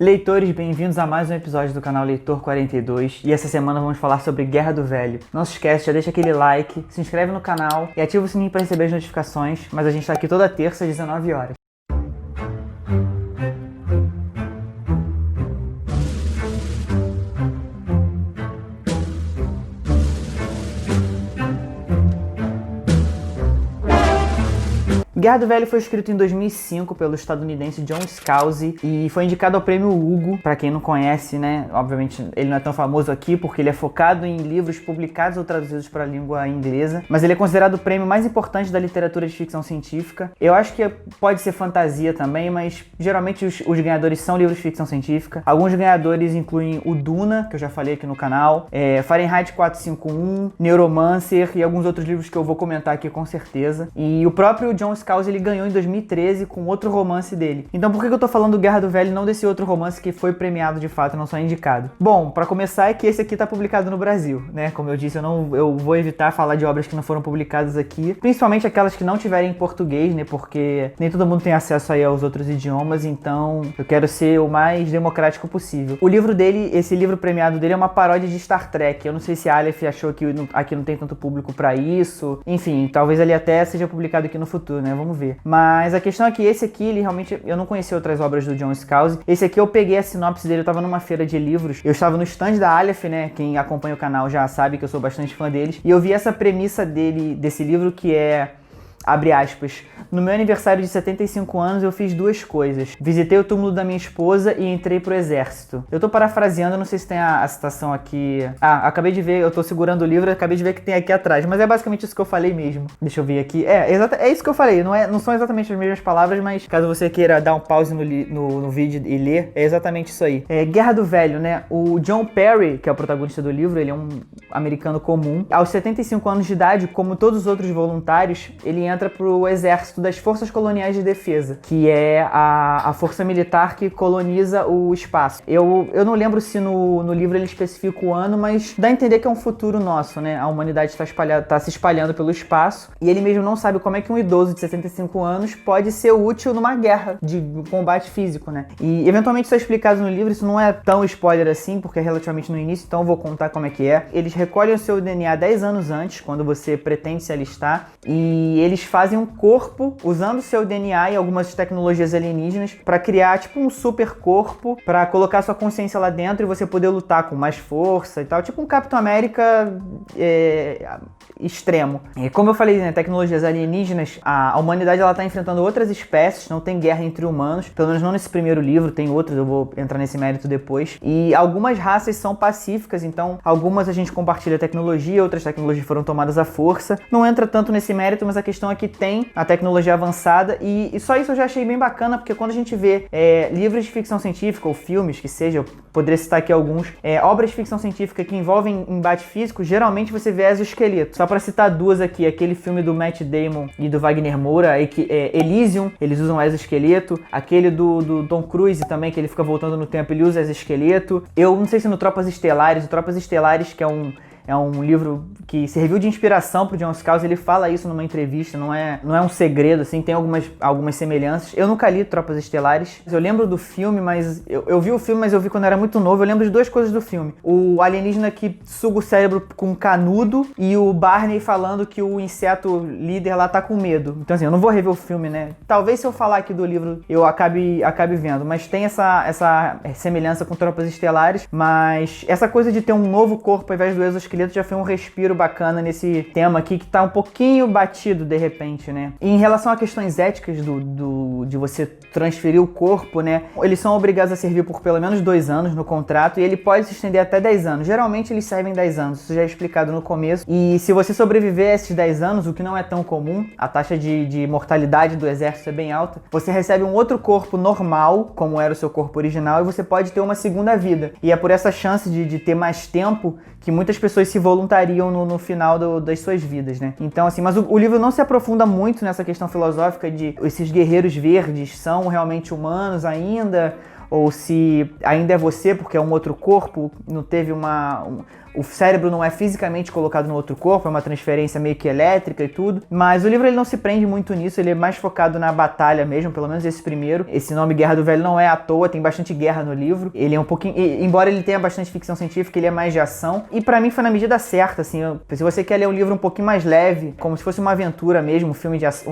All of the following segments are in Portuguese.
Leitores, bem-vindos a mais um episódio do canal Leitor 42 e essa semana vamos falar sobre Guerra do Velho. Não se esquece, já deixa aquele like, se inscreve no canal e ativa o sininho para receber as notificações, mas a gente tá aqui toda terça às 19 horas. Guerra do Velho foi escrito em 2005 pelo estadunidense John Scalzi e foi indicado ao prêmio Hugo. Para quem não conhece, né, obviamente ele não é tão famoso aqui porque ele é focado em livros publicados ou traduzidos para a língua inglesa, mas ele é considerado o prêmio mais importante da literatura de ficção científica. Eu acho que pode ser fantasia também, mas geralmente os ganhadores são livros de ficção científica. Alguns ganhadores incluem o Duna, que eu já falei aqui no canal, Fahrenheit 451, Neuromancer e alguns outros livros que eu vou comentar aqui com certeza. E o próprio John Scalzi ele ganhou em 2013 com outro romance dele. Então por que eu tô falando Guerra do Velho e não desse outro romance que foi premiado de fato, não só indicado? Bom, pra começar é que esse aqui tá publicado no Brasil, né? Como eu disse, eu vou evitar falar de obras que não foram publicadas aqui, principalmente aquelas que não tiverem em português, né? Porque nem todo mundo tem acesso aí aos outros idiomas, então eu quero ser o mais democrático possível. O livro dele, esse livro premiado dele é uma paródia de Star Trek. Eu não sei se a Aleph achou que aqui não tem tanto público pra isso. Enfim, talvez ele até seja publicado aqui no futuro, né? Vamos ver. Mas a questão é que esse aqui, ele realmente... Eu não conhecia outras obras do John Scalzi. Esse aqui eu peguei a sinopse dele, eu tava numa feira de livros. Eu estava no stand da Aleph, né? Quem acompanha o canal já sabe que eu sou bastante fã deles. E eu vi essa premissa desse livro que é... Abre aspas. No meu aniversário de 75 anos eu fiz duas coisas. Visitei o túmulo da minha esposa e entrei pro exército. Eu tô parafraseando, não sei se tem a citação aqui. Acabei de ver, eu tô segurando o livro, acabei de ver que tem aqui atrás. Mas é basicamente isso que eu falei mesmo. Deixa eu ver aqui. É isso que eu falei. Não são exatamente as mesmas palavras, mas caso você queira dar um pause no vídeo e ler, é exatamente isso aí. Guerra do Velho, né? O John Perry, que é o protagonista do livro, ele é um americano comum. Aos 75 anos de idade, como todos os outros voluntários, ele entra pro exército das Forças Coloniais de Defesa, que é a força militar que coloniza o espaço. Eu não lembro se no livro ele especifica o ano, mas dá a entender que é um futuro nosso, né? A humanidade tá se espalhando pelo espaço e ele mesmo não sabe como é que um idoso de 65 anos pode ser útil numa guerra de combate físico, né? E eventualmente isso é explicado no livro, isso não é tão spoiler assim, porque é relativamente no início, então eu vou contar como é que é. Eles recolhem o seu DNA 10 anos antes, quando você pretende se alistar, e eles fazem um corpo usando seu DNA e algumas tecnologias alienígenas para criar tipo um super corpo para colocar sua consciência lá dentro e você poder lutar com mais força e tal, tipo um Capitão América extremo. E como eu falei, né, tecnologias alienígenas, a humanidade ela tá enfrentando outras espécies, não tem guerra entre humanos, pelo menos não nesse primeiro livro, tem outros, eu vou entrar nesse mérito depois. E algumas raças são pacíficas, então algumas a gente compartilha tecnologia, outras tecnologias foram tomadas à força. Não entra tanto nesse mérito, mas a questão é que tem a tecnologia avançada e só isso eu já achei bem bacana, porque quando a gente vê livros de ficção científica ou filmes, que seja, eu poderia citar aqui alguns, obras de ficção científica que envolvem embate físico, geralmente você vê exoesqueleto. Só para citar duas aqui, aquele filme do Matt Damon e do Wagner Moura, Elysium, eles usam exoesqueleto, aquele do Tom Cruise também, que ele fica voltando no tempo, ele usa exoesqueleto. Eu não sei se no Tropas Estelares, que é um livro que serviu de inspiração pro John Scalzi, ele fala isso numa entrevista, não é um segredo, assim, tem algumas semelhanças. Eu nunca li Tropas Estelares, eu lembro do filme, mas eu vi o filme, mas eu vi quando eu era muito novo, eu lembro de duas coisas do filme. O alienígena que suga o cérebro com canudo e o Barney falando que o inseto líder lá tá com medo. Então assim, eu não vou rever o filme, né? Talvez se eu falar aqui do livro eu acabe vendo, mas tem essa semelhança com Tropas Estelares, mas essa coisa de ter um novo corpo ao invés do exoesqueleto já foi um respiro bacana nesse tema aqui que tá um pouquinho batido de repente, né? E em relação a questões éticas de você transferir o corpo, né? Eles são obrigados a servir por pelo menos 2 anos no contrato e ele pode se estender até 10 anos. Geralmente eles servem 10 anos, isso já é explicado no começo. E se você sobreviver a esses 10 anos, o que não é tão comum, a taxa de mortalidade do exército é bem alta, você recebe um outro corpo normal, como era o seu corpo original, e você pode ter uma segunda vida. E é por essa chance de ter mais tempo que muitas pessoas se voluntariam no final das suas vidas, né? Então, assim, mas o livro não se aprofunda muito nessa questão filosófica de esses guerreiros verdes são realmente humanos ainda, ou se ainda é você porque é um outro corpo, não teve o cérebro não é fisicamente colocado no outro corpo, é uma transferência meio que elétrica e tudo. Mas o livro ele não se prende muito nisso, ele é mais focado na batalha mesmo, pelo menos esse primeiro. Esse nome Guerra do Velho não é à toa, tem bastante guerra no livro. Ele é um pouquinho, embora ele tenha bastante ficção científica, ele é mais de ação. E pra mim foi na medida certa, assim. Se você quer ler um livro um pouquinho mais leve, como se fosse uma aventura mesmo,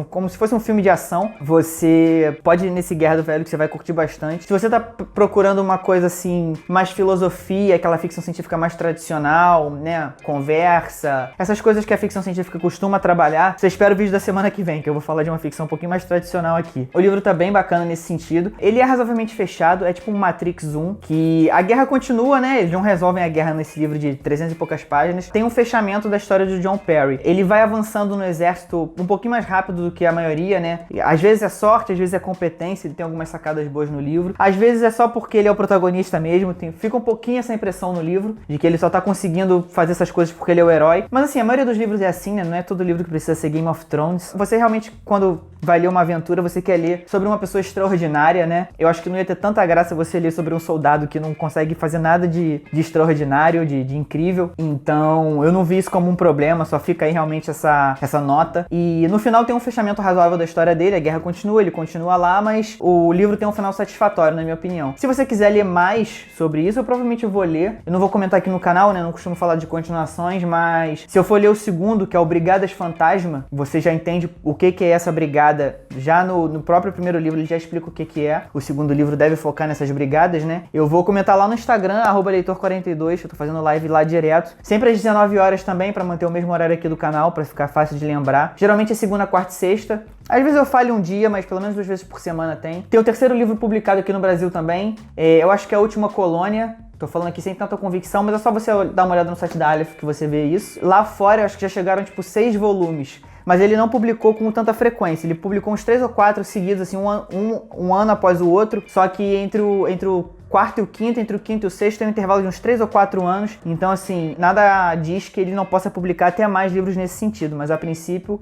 como se fosse um filme de ação, você pode ir nesse Guerra do Velho que você vai curtir bastante. Se você tá procurando uma coisa assim, mais filosofia, aquela ficção científica mais tradicional, né, conversa, essas coisas que a ficção científica costuma trabalhar, você espera o vídeo da semana que vem, que eu vou falar de uma ficção um pouquinho mais tradicional aqui. O livro tá bem bacana nesse sentido. Ele é razoavelmente fechado, é tipo um Matrix 1, que a guerra continua, né, eles não resolvem a guerra nesse livro de 300 e poucas páginas. Tem um fechamento da história de John Perry. Ele vai avançando no exército um pouquinho mais rápido do que a maioria, né, às vezes é sorte, às vezes é competência, ele tem algumas sacadas boas no livro, às vezes é só porque ele é o protagonista mesmo, fica um pouquinho essa impressão no livro, de que ele só tá conseguindo fazer essas coisas porque ele é o herói. Mas assim, a maioria dos livros é assim, né? Não é todo livro que precisa ser Game of Thrones. Você realmente, quando vai ler uma aventura, você quer ler sobre uma pessoa extraordinária, né? Eu acho que não ia ter tanta graça você ler sobre um soldado que não consegue fazer nada de extraordinário, de incrível. Então, eu não vi isso como um problema, só fica aí realmente essa nota. E no final tem um fechamento razoável da história dele, a guerra continua, ele continua lá, mas o livro tem um final satisfatório, na minha opinião. Se você quiser ler mais sobre isso, eu provavelmente vou ler. Eu não vou comentar aqui no canal, né? Não costumo falar de continuações, mas se eu for ler o segundo, que é o Brigadas Fantasma, você já entende o que é essa brigada. Já no próprio primeiro livro ele já explica o que é. O segundo livro deve focar nessas brigadas, né? Eu vou comentar lá no Instagram, @leitor42, eu tô fazendo live lá direto. Sempre às 19 horas também, pra manter o mesmo horário aqui do canal, pra ficar fácil de lembrar. Geralmente é segunda, quarta e sexta. Às vezes eu falho um dia, mas pelo menos 2 vezes por semana tem. Tem o terceiro livro publicado aqui no Brasil também. Eu acho que é A Última Colônia. Tô falando aqui sem tanta convicção, mas é só você dar uma olhada no site da Aleph que você vê isso. Lá fora, eu acho que já chegaram, tipo, 6 volumes. Mas ele não publicou com tanta frequência. Ele publicou uns 3 ou 4 seguidos, assim, um ano após o outro. Só que entre o quarto e o quinto, entre o quinto e o sexto, tem um intervalo de uns 3 ou 4 anos. Então, assim, nada diz que ele não possa publicar até mais livros nesse sentido. Mas, a princípio,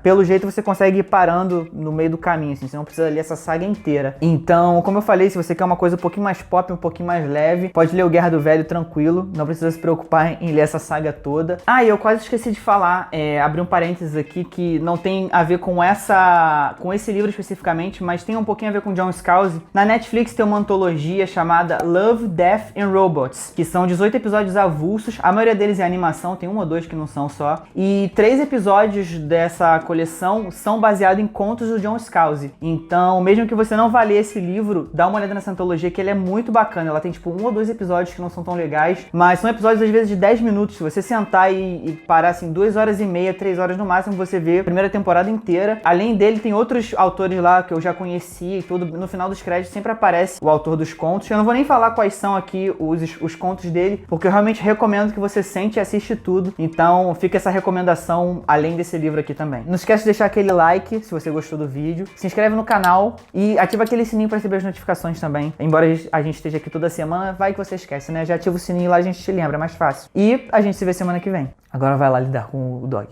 pelo jeito, você consegue ir parando no meio do caminho, assim. Você não precisa ler essa saga inteira. Então, como eu falei, se você quer uma coisa um pouquinho mais pop, um pouquinho mais leve, pode ler o Guerra do Velho tranquilo. Não precisa se preocupar em ler essa saga toda. Ah, e eu quase esqueci de falar, abrir um parênteses aqui, que não tem a ver com esse livro especificamente, mas tem um pouquinho a ver com John Scalzi. Na Netflix tem uma antologia chamada Love, Death and Robots, que são 18 episódios avulsos, a maioria deles é animação, tem 1 ou 2 que não são só, e 3 episódios dessa coleção são baseados em contos do John Scalzi. Então, mesmo que você não vá ler esse livro, dá uma olhada nessa antologia que ele é muito bacana. Ela tem tipo 1 ou 2 episódios que não são tão legais, mas são episódios às vezes de 10 minutos. Se você sentar e parar assim 2 horas e meia, 3 horas no máximo, você vê a primeira temporada inteira. Além dele, tem outros autores lá que eu já conheci e tudo. No final dos créditos sempre aparece o autor dos contos. Eu não vou nem falar quais são aqui os contos dele, porque eu realmente recomendo que você sente e assiste tudo. Então fica essa recomendação além desse livro aqui também. Não esquece de deixar aquele like se você gostou do vídeo. Se inscreve no canal e ativa aquele sininho para receber as notificações também. Embora a gente esteja aqui toda semana, vai que você esquece, né? Já ativa o sininho lá, a gente te lembra, é mais fácil. E a gente se vê semana que vem. Agora vai lá lidar com o dog.